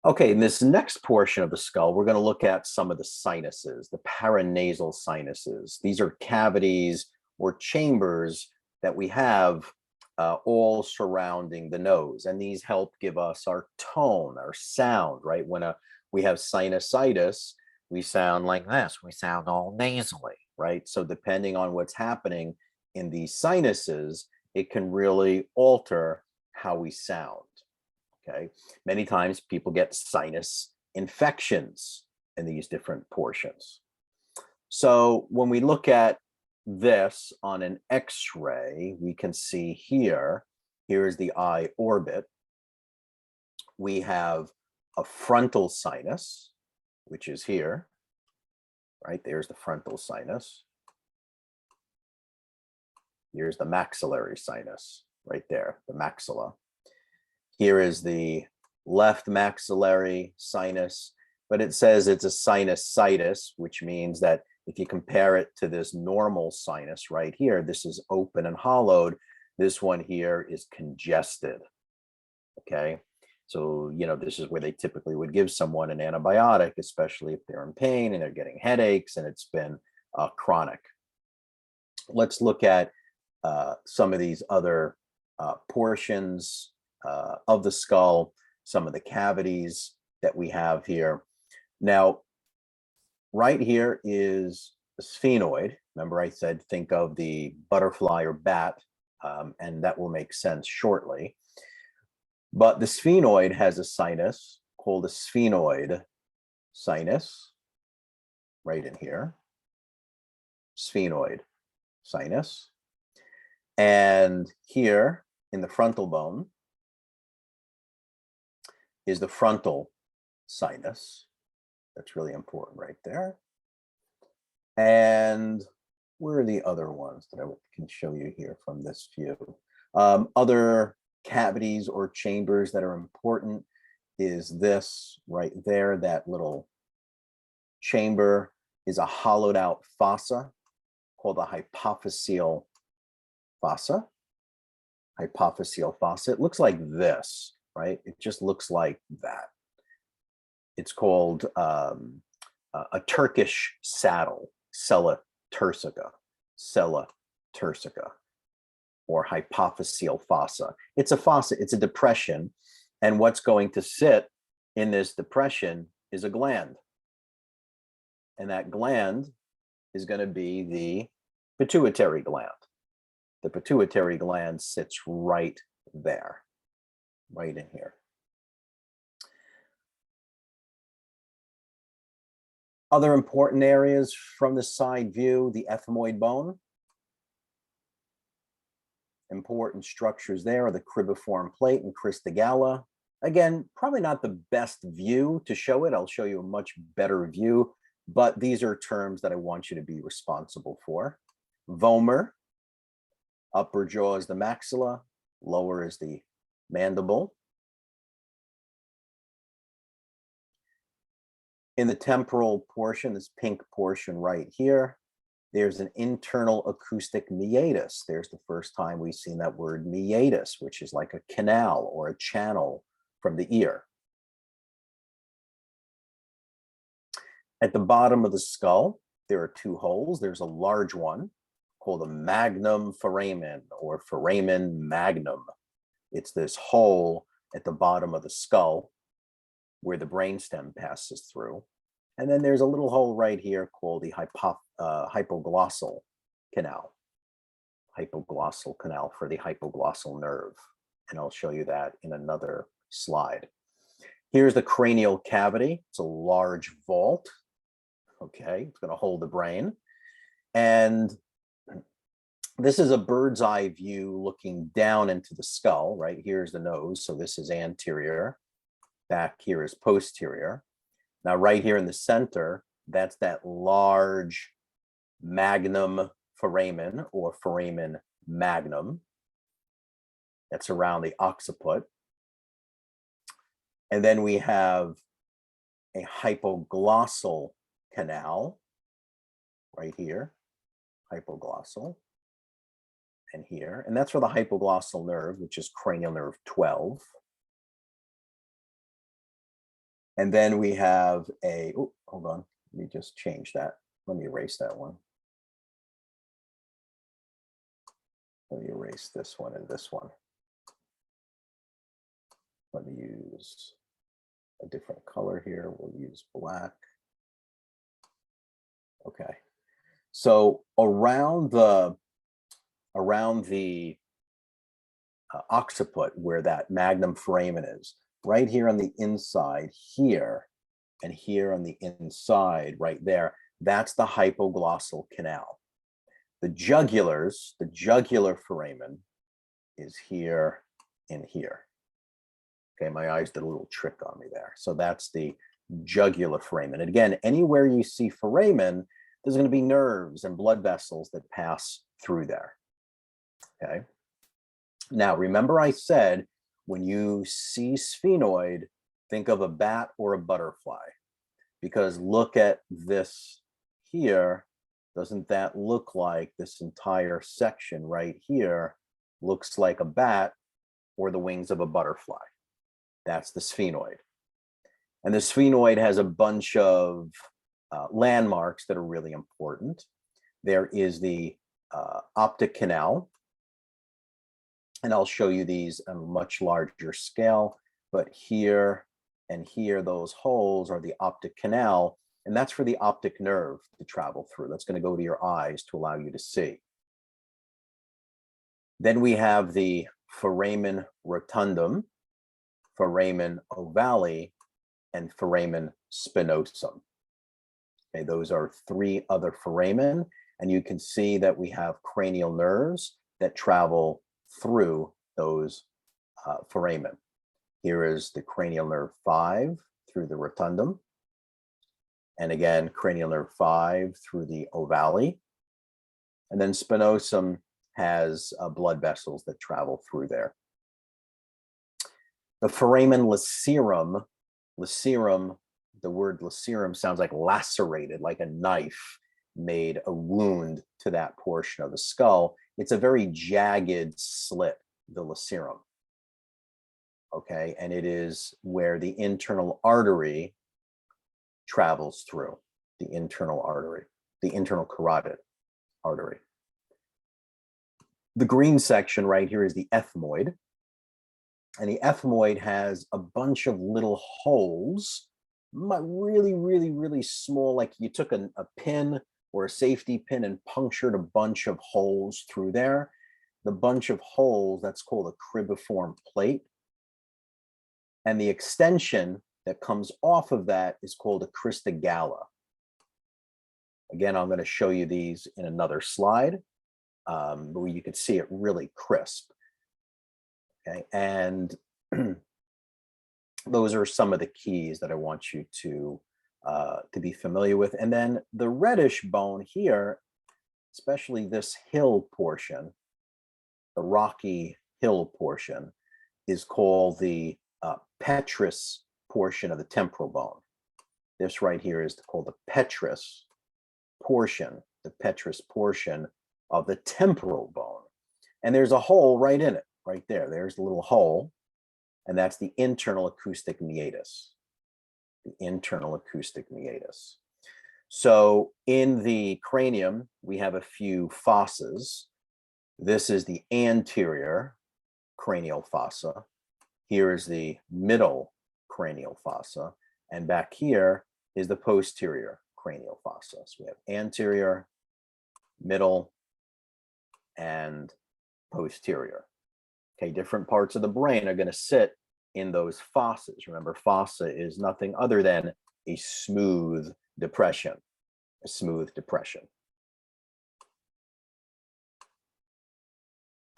Okay, in this next portion of the skull, we're going to look at some of the sinuses, the paranasal sinuses. These are cavities or chambers that we have all surrounding the nose, and these help give us our tone, our sound, right? When we have sinusitis, we sound like this. We sound all nasally, right? So depending on what's happening in these sinuses, it can really alter how we sound. Okay. Many times people get sinus infections in these different portions. So when we look at this on an X-ray, we can see here's the eye orbit. We have a frontal sinus, which is here, right? There's the frontal sinus. Here's the maxillary sinus right there, the maxilla. Here is the left maxillary sinus, but it says it's a sinusitis, which means that if you compare it to this normal sinus right here, this is open and hollowed. This one here is congested. Okay. So, this is where they typically would give someone an antibiotic, especially if they're in pain and they're getting headaches and it's been chronic. Let's look at some of these other portions of the skull, some of the cavities that we have here. Now, right here is the sphenoid. Remember I said think of the butterfly or bat, and that will make sense shortly. But the sphenoid has a sinus called a sphenoid sinus right in here. Sphenoid sinus. And here in the frontal bone is the frontal sinus. That's really important right there. And where are the other ones that I can show you here from this view? Other cavities or chambers that are important is this right there. That little chamber is a hollowed out fossa called a hypophyseal fossa. Hypophyseal fossa. It looks like this, right? It just looks like that. It's called a Turkish saddle, sella turcica, or hypophyseal fossa. It's a fossa, it's a depression. And what's going to sit in this depression is a gland. And that gland is going to be the pituitary gland. The pituitary gland sits right there, right in here. Other important areas from the side view, the ethmoid bone. Important structures there are the cribriform plate and crista galla. Again, probably not the best view to show it. I'll show you a much better view, but these are terms that I want you to be responsible for. Vomer, upper jaw is the maxilla, lower is the mandible. In the temporal portion, this pink portion right here, there's an internal acoustic meatus. There's the first time we've seen that word meatus, which is like a canal or a channel from the ear. At the bottom of the skull, there are two holes. There's a large one called a Magnum Foramen or Foramen Magnum. It's this hole at the bottom of the skull where the brainstem passes through. And then there's a little hole right here called the hypoglossal canal. Hypoglossal canal for the hypoglossal nerve. And I'll show you that in another slide. Here's the cranial cavity. It's a large vault. Okay, it's going to hold the brain. And this is a bird's eye view looking down into the skull, right? Here's the nose. So this is anterior. Back here is posterior. Now, right here in the center, that's that large Magnum Foramen or Foramen Magnum. That's around the occiput. And then we have a hypoglossal canal right here, hypoglossal, and here. And that's for the hypoglossal nerve, which is cranial nerve 12. And then we have a, oh, hold on, let me just change that. Let me erase that one. Let me erase this one and this one. Let me use a different color here. We'll use black. Okay. So around the occiput, where that magnum foramen is, right here on the inside here, and here on the inside right there, that's the hypoglossal canal. The jugulars, the jugular foramen is here and here. Okay, my eyes did a little trick on me there. So that's the jugular foramen. And again, anywhere you see foramen, there's going to be nerves and blood vessels that pass through there. Okay. Now, remember I said, when you see sphenoid, think of a bat or a butterfly, because look at this here. Doesn't that look like this entire section right here looks like a bat or the wings of a butterfly? That's the sphenoid. And the sphenoid has a bunch of landmarks that are really important. There is the optic canal, and I'll show you these on a much larger scale, but here and here, those holes are the optic canal, and that's for the optic nerve to travel through. That's going to go to your eyes to allow you to see. Then we have the Foramen Rotundum, Foramen Ovale, and Foramen Spinosum. Okay, those are three other foramen, and you can see that we have cranial nerves that travel through those foramen. Here is the cranial nerve 5 through the rotundum, and again, cranial nerve 5 through the ovale, and then spinosum has blood vessels that travel through there. The foramen lacerum, the word lacerum sounds like lacerated, like a knife made a wound to that portion of the skull. It's a very jagged slit, the lacerum. Okay, and it is where the internal artery travels through, the internal artery, the internal carotid artery. The green section right here is the ethmoid. And the ethmoid has a bunch of little holes, really, really, really small, like you took a pin or a safety pin and punctured a bunch of holes through there. The bunch of holes, that's called a cribiform plate. And the extension that comes off of that is called a crista galla. Again, I'm going to show you these in another slide, where you can see it really crisp. Okay, and those are some of the keys that I want you to be familiar with. And then the reddish bone here, especially this hill portion, the rocky hill portion, is called the petrous portion of the temporal bone. This right here is called the petrous portion of the temporal bone. And there's a hole right in it, right there. There's a little hole, and that's the internal acoustic meatus. The internal acoustic meatus. So in the cranium, we have a few fossas. This is the anterior cranial fossa. Here is the middle cranial fossa, and back here is the posterior cranial fossa. So we have anterior, middle, and posterior. Okay, different parts of the brain are going to sit in those fossas. Remember, fossa is nothing other than a smooth depression,